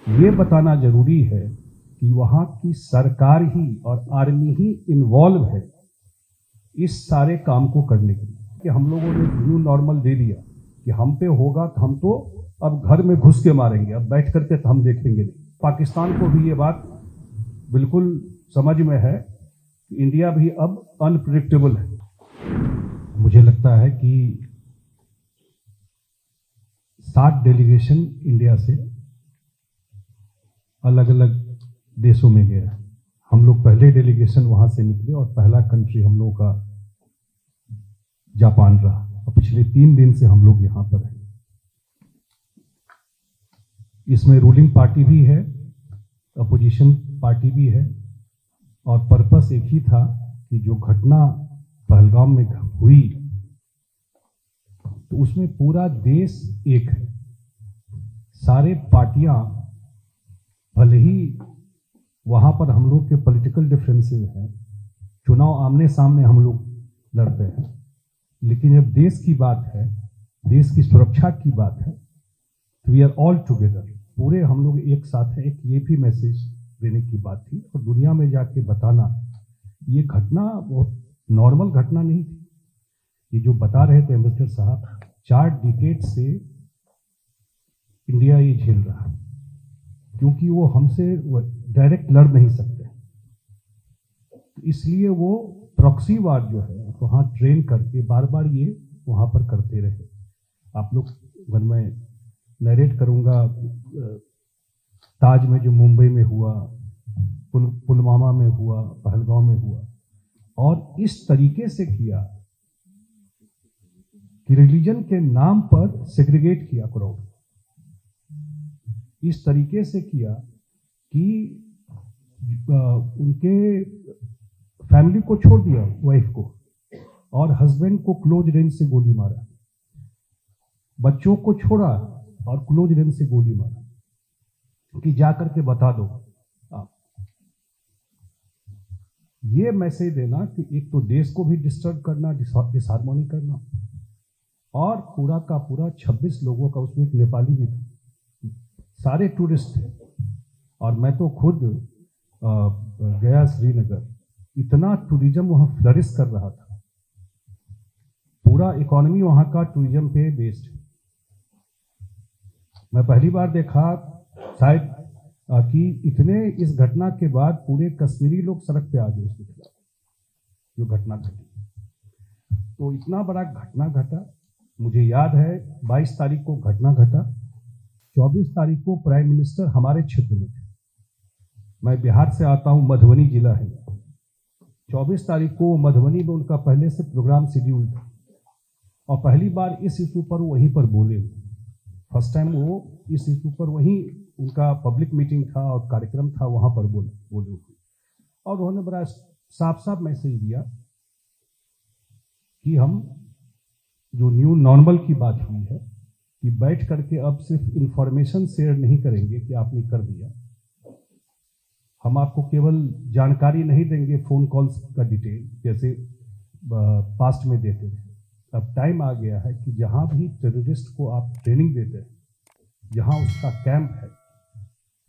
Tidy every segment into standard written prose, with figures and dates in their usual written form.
ये बताना जरूरी है कि वहाँ की सरकार ही और आर्मी ही इन्वॉल्व है इस सारे काम को करने के लिए। कि हम लोगों ने न्यू नॉर्मल दे दिया कि हम पे होगा तो हम तो अब घर में घुस के मारेंगे, अब बैठ करके तो हम देखेंगे नहीं। पाकिस्तान को भी ये बात बिल्कुल समझ में है कि इंडिया भी अब अनप्रिडिक्टेबल है। मुझे लगता है कि 60 डेलीगेशन इंडिया से अलग अलग देशों में गया। हम लोग पहले डेलीगेशन वहां से निकले और पहला कंट्री हम लोगों का जापान रहा और पिछले 3 दिन से हम लोग यहां पर हैं। इसमें रूलिंग पार्टी भी है, अपोजिशन पार्टी भी है और पर्पस एक ही था कि जो घटना पहलगाम में हुई तो उसमें पूरा देश एक है। सारे पार्टियां भले ही वहां पर हम लोग के पॉलिटिकल डिफरेंसेस हैं, चुनाव आमने सामने हम लोग लड़ते हैं, लेकिन जब देश की बात है, देश की सुरक्षा की बात है, तो वी आर ऑल टुगेदर, पूरे हम लोग एक साथ हैं। एक ये भी मैसेज देने की बात थी और दुनिया में जाके बताना, ये घटना बहुत नॉर्मल घटना नहीं थी। ये जो बता रहे थे एम्बेसडर साहब, 4 डिकेड से इंडिया ये झेल रहा है क्योंकि वो हमसे डायरेक्ट लड़ नहीं सकते, इसलिए वो प्रॉक्सी वार जो है वहाँ ट्रेन करके बार बार ये वहाँ पर करते रहे। आप लोग, अगर मैं नरेट करूँगा, ताज में जो मुंबई में हुआ, पुलवामा में हुआ, पहलगाम में हुआ, और इस तरीके से किया कि रिलीजन के नाम पर सेग्रीगेट किया क्राउड, इस तरीके से किया कि उनके फैमिली को छोड़ दिया, वाइफ को और हस्बैंड को क्लोज रेंज से गोली मारा, बच्चों को छोड़ा और क्लोज रेंज से गोली मारा कि जाकर के बता दो आप। ये मैसेज देना कि एक तो देश को भी डिस्टर्ब करना, डिसहार्मनी करना, और पूरा का पूरा 26 लोगों का, उसमें एक नेपाली भी था, सारे टूरिस्ट थे। और मैं तो खुद गया श्रीनगर, इतना टूरिज्म वहाँ फ्लरिश कर रहा था, पूरा इकोनॉमी वहाँ का टूरिज्म पे बेस्ड है। मैं पहली बार देखा शायद कि इतने इस घटना के बाद पूरे कश्मीरी लोग सड़क पे आ गए उसके खिलाफ, जो घटना घटी। तो इतना बड़ा घटना घटा, मुझे याद है 22 तारीख को घटना घटा, 24 तारीख को प्राइम मिनिस्टर हमारे क्षेत्र में थे। मैं बिहार से आता हूं, मधुबनी जिला है। 24 तारीख को मधुबनी में उनका पहले से प्रोग्राम शेड्यूल था और पहली बार इस इशू पर वहीं पर बोले। फर्स्ट टाइम वो इस इशू पर वहीं उनका पब्लिक मीटिंग था और कार्यक्रम था, वहां पर बोले और उन्होंने बड़ा साफ साफ मैसेज दिया कि हम जो न्यू नॉर्मल की बात हुई है कि बैठ करके अब सिर्फ इंफॉर्मेशन शेयर नहीं करेंगे कि आपने कर दिया, हम आपको केवल जानकारी नहीं देंगे फोन कॉल्स का डिटेल जैसे पास्ट में देते थे। अब टाइम आ गया है कि जहां भी टेररिस्ट को आप ट्रेनिंग देते हैं, जहां उसका कैंप है,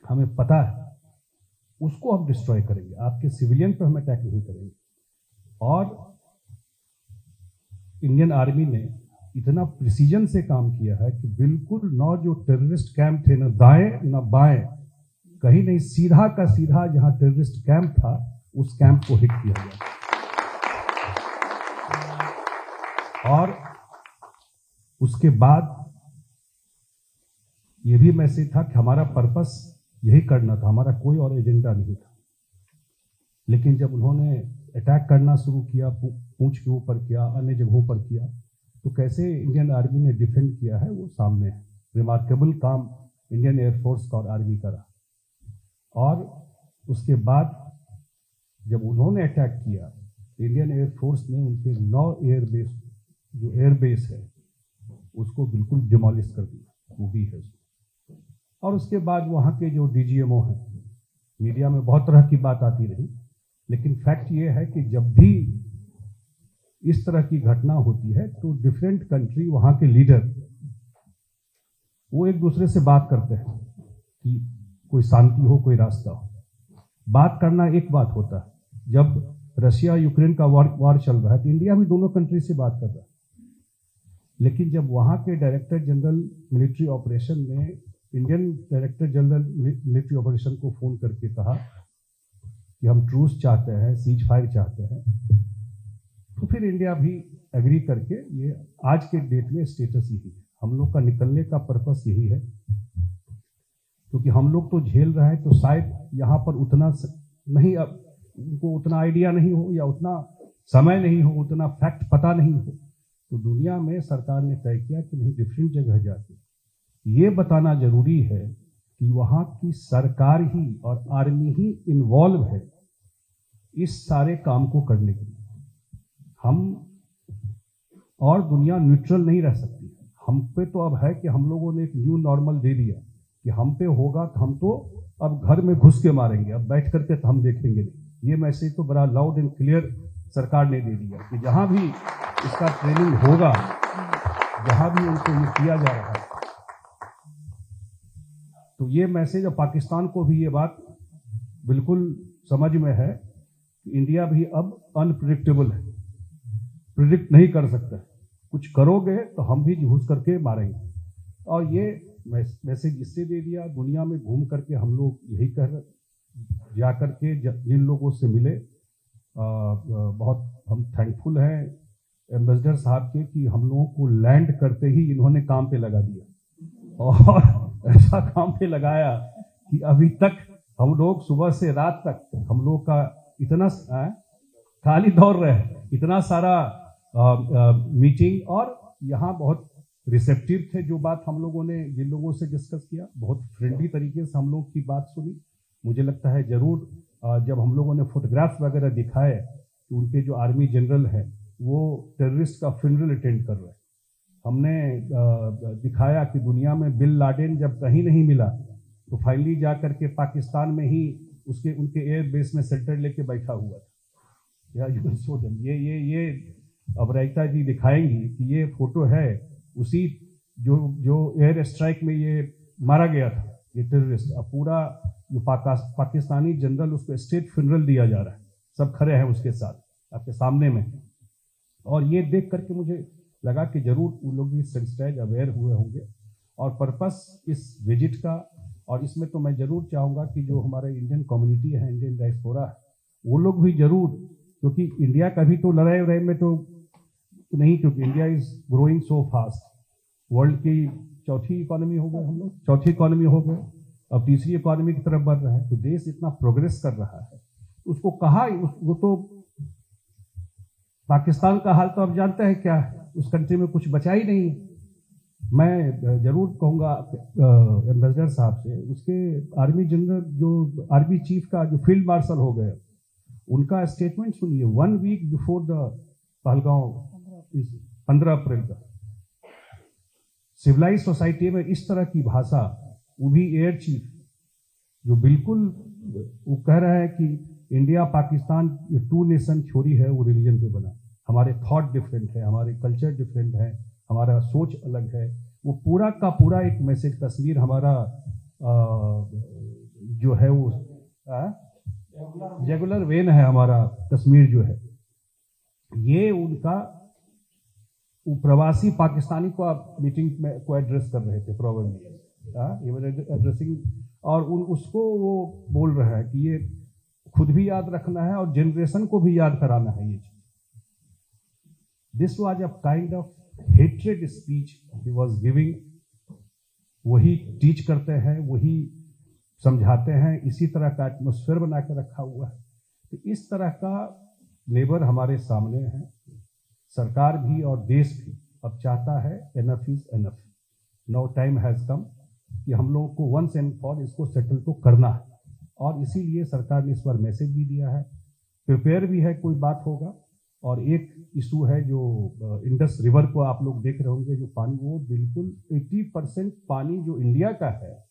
हमें पता है, उसको हम डिस्ट्रॉय करेंगे, आपके सिविलियन पर हम अटैक नहीं करेंगे। और इंडियन आर्मी ने इतना प्रिसीजन से काम किया है कि बिल्कुल न जो टेररिस्ट कैंप थे, न दाएं न बाएं, कहीं नहीं, सीधा का सीधा जहां टेररिस्ट कैंप था उस कैंप को हिट किया गया। और उसके बाद ये भी मैसेज था कि हमारा पर्पस यही करना था, हमारा कोई और एजेंडा नहीं था। लेकिन जब उन्होंने अटैक करना शुरू किया, पूंछ के ऊपर किया, अन्य जगहों पर किया, तो कैसे इंडियन आर्मी ने डिफेंड किया है वो सामने है। रिमार्केबल काम इंडियन एयरफोर्स का और आर्मी का रहा। और उसके बाद जब उन्होंने अटैक किया, इंडियन एयरफोर्स ने उनके 9 एयरबेस, जो एयरबेस है, उसको बिल्कुल डिमोलिश कर दिया, वो भी है। और उसके बाद वहाँ के जो डीजीएमओ हैं, मीडिया में बहुत तरह की बात आती रही, लेकिन फैक्ट ये है कि जब भी इस तरह की घटना होती है तो डिफरेंट कंट्री, वहाँ के लीडर, वो एक दूसरे से बात करते हैं कि कोई शांति हो, कोई रास्ता हो। बात करना एक बात होता है, जब रशिया यूक्रेन का वार चल रहा है तो इंडिया भी दोनों कंट्री से बात कर रहा है, लेकिन जब वहाँ के डायरेक्टर जनरल मिलिट्री ऑपरेशन ने Indian director general military operation को फ़ोन करके कहा कि हम ट्रूस चाहते हैं, सीज फायर चाहते हैं, तो फिर इंडिया भी एग्री करके, ये आज के डेट में स्टेटस यही है। हम लोग का निकलने का पर्पस यही है, क्योंकि हम लोग तो झेल रहे हैं, तो शायद यहाँ पर उतना नहीं, अब उनको उतना आइडिया नहीं हो या उतना समय नहीं हो, उतना फैक्ट पता नहीं हो, तो दुनिया में सरकार ने तय किया कि नहीं, डिफरेंट जगह जाके ये बताना जरूरी है कि वहाँ की सरकार ही और आर्मी ही इन्वॉल्व है इस सारे काम को करने के लिए। हम और दुनिया न्यूट्रल नहीं रह सकती। हम पे तो अब है कि हम लोगों ने एक न्यू नॉर्मल दे दिया कि हम पे होगा तो हम तो अब घर में घुस के मारेंगे, अब बैठ करके तो हम देखेंगे नहीं। ये मैसेज तो बड़ा लाउड एंड क्लियर सरकार ने दे दिया कि जहां भी इसका ट्रेनिंग होगा, जहां भी उनको ये किया जा रहा है, तो ये मैसेज, और पाकिस्तान को भी ये बात बिल्कुल समझ में है कि इंडिया भी अब अनप्रिडिक्टेबल है, प्रिडिक्ट नहीं कर सकता। कुछ करोगे तो हम भी घुस करके मारेंगे। और ये मैसेज इससे दे दिया, दुनिया में घूम करके हम लोग यही कह रहे, जा करके जिन लोगों से मिले, बहुत हम थैंकफुल हैं एम्बेसडर साहब के कि हम लोगों को लैंड करते ही इन्होंने काम पे लगा दिया, और ऐसा काम पे लगाया कि अभी तक हम लोग सुबह से रात तक हम लोग का इतना खाली दौड़ रहे हैं, इतना सारा मीटिंग, और यहाँ बहुत रिसेप्टिव थे। जो बात हम लोगों ने जिन लोगों से डिस्कस किया, बहुत फ्रेंडली तरीके से हम लोग की बात सुनी। मुझे लगता है जरूर जब हम लोगों ने फोटोग्राफ्स वगैरह दिखाए कि उनके जो आर्मी जनरल हैं वो टेररिस्ट का फ्यूनरल अटेंड कर रहे हैं, हमने दिखाया कि दुनिया में बिन लादेन जब कहीं नहीं मिला तो फाइनली जा करके पाकिस्तान में ही उनके एयर बेस में सेंटर लेके बैठा हुआ था। या यू शो देम, ये अब रायता जी दिखाएंगी कि ये फोटो है उसी जो एयर स्ट्राइक में ये मारा गया था, ये टेररिस्ट। अब पूरा जो पाकिस्तानी जनरल, उसको स्टेट फ्यूनरल दिया जा रहा है, सब खड़े हैं उसके साथ आपके सामने में। और ये देख करके मुझे लगा कि जरूर वो लोग भी सेंसिटाइज अवेयर हुए होंगे। और पर्पस इस विजिट का, और इसमें तो मैं जरूर चाहूँगा कि जो हमारे इंडियन कम्युनिटी है, इंडियन डायस्पोरा है, वो लोग भी जरूर, क्योंकि इंडिया का भी तो लड़ाई में तो नहीं, क्योंकि India is growing so fast. World की चौथी इकोनॉमी हो गए हम लोग, चौथी इकोनॉमी हो गए, अब तीसरी इकोनॉमी की तरफ बढ़ रहा है। तो देश इतना प्रोग्रेस कर रहा है, उसको कहा, वो तो पाकिस्तान का हाल तो आप जानते हैं क्या है, उस कंट्री में कुछ बचा ही नहीं है। मैं जरूर कहूँगा एम्बेसडर साहब से, उसके आर्मी जनरल, जो आर्मी चीफ का जो फील्ड मार्शल हो गए, उनका स्टेटमेंट सुनिए। 1 वीक बिफोर द पहलगांव, 15 अप्रैल का, सिविलाइज सोसाइटी में इस तरह की भाषा, वो भी एयर चीफ, जो बिल्कुल वो कह रहा है कि इंडिया पाकिस्तान ये 2 नेशन थ्योरी है, वो रिलीजन पे बना। हमारे थॉट डिफरेंट है, हमारे कल्चर डिफरेंट है, हमारा सोच अलग है। वो पूरा का पूरा एक मैसेज, कश्मीर हमारा जो है वो रेगुलर वेन है, हमारा कश्मीर जो है, ये उनका प्रवासी पाकिस्तानी को आप मीटिंग में को एड्रेस कर रहे थे प्रोबेबली, एड्रेसिंग, और उसको वो बोल रहा है कि ये खुद भी याद रखना है और जनरेशन को भी याद कराना है ये चीज। This was a kind of hatred speech he was giving. वही टीच करते हैं, वही समझाते हैं, इसी तरह का एटमोस्फेयर बना के रखा हुआ है। तो इस तरह का नेबर हमारे सामने है। सरकार भी और देश भी अब चाहता है enough is enough, now time has come, कि हम लोगों को वंस एंड फॉर इसको सेटल तो करना है। और इसीलिए सरकार ने इस बार मैसेज भी दिया है, प्रिपेयर भी है, कोई बात होगा। और एक इशू है जो इंडस रिवर को आप लोग देख रहे होंगे, जो पानी, वो बिल्कुल 80% पानी जो इंडिया का है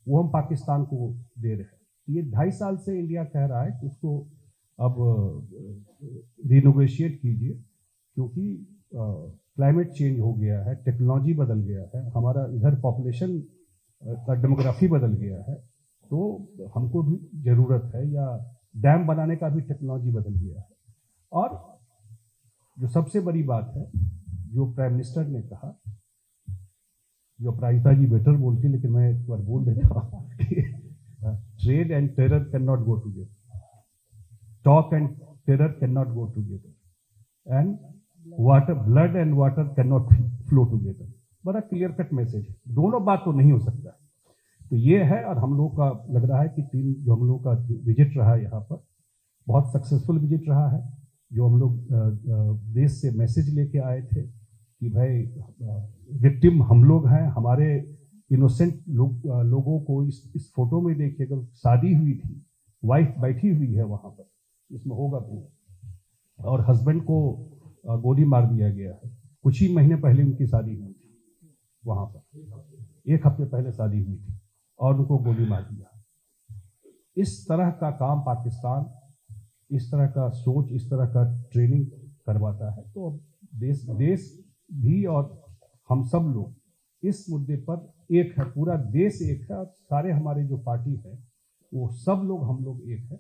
वो हम पाकिस्तान को दे रहे हैं। ये 2.5 साल से इंडिया कह रहा है कि उसको अब रिनोवेशिएट कीजिए, क्योंकि क्लाइमेट चेंज हो गया है, टेक्नोलॉजी बदल गया है, हमारा इधर पॉपुलेशन का डेमोग्राफी बदल गया है। तो हमको भी जरूरत है, या डैम बनाने का भी टेक्नोलॉजी बदल गया है। और जो सबसे बड़ी बात है, जो प्राइम मिनिस्टर ने कहा, जो अपराजिता जी बेटर बोलती, लेकिन मैं एक बार बोल देता हूँ कि trade and terror can not go together, talk and terror can not go together, and water, blood and water can not flow together. बड़ा क्लियर कट मैसेज है, दोनों बात तो नहीं हो सकता। तो ये है, और हम लोग का लग रहा है कि जो हम लोग का विजिट रहा है यहाँ पर, बहुत सक्सेसफुल विजिट रहा है। जो हम लोग देश से मैसेज लेके आए थे कि भाई विक्टिम हम लोग हैं, हमारे इनोसेंट लोगों को इस फोटो में देखिए, अगर शादी हुई थी, वाइफ बैठी हुई है वहाँ पर, इसमें होगा भी, और हस्बैंड को गोली मार दिया गया है। कुछ ही महीने पहले उनकी शादी हुई थी वहाँ पर, 1 हफ्ते पहले शादी हुई थी और उनको गोली मार दिया। इस तरह का काम पाकिस्तान, इस तरह का सोच, इस तरह का ट्रेनिंग करवाता है। तो देश भी और हम सब लोग इस मुद्दे पर एक है, पूरा देश एक है, और सारे हमारे जो पार्टी है वो सब लोग, हम लोग एक है।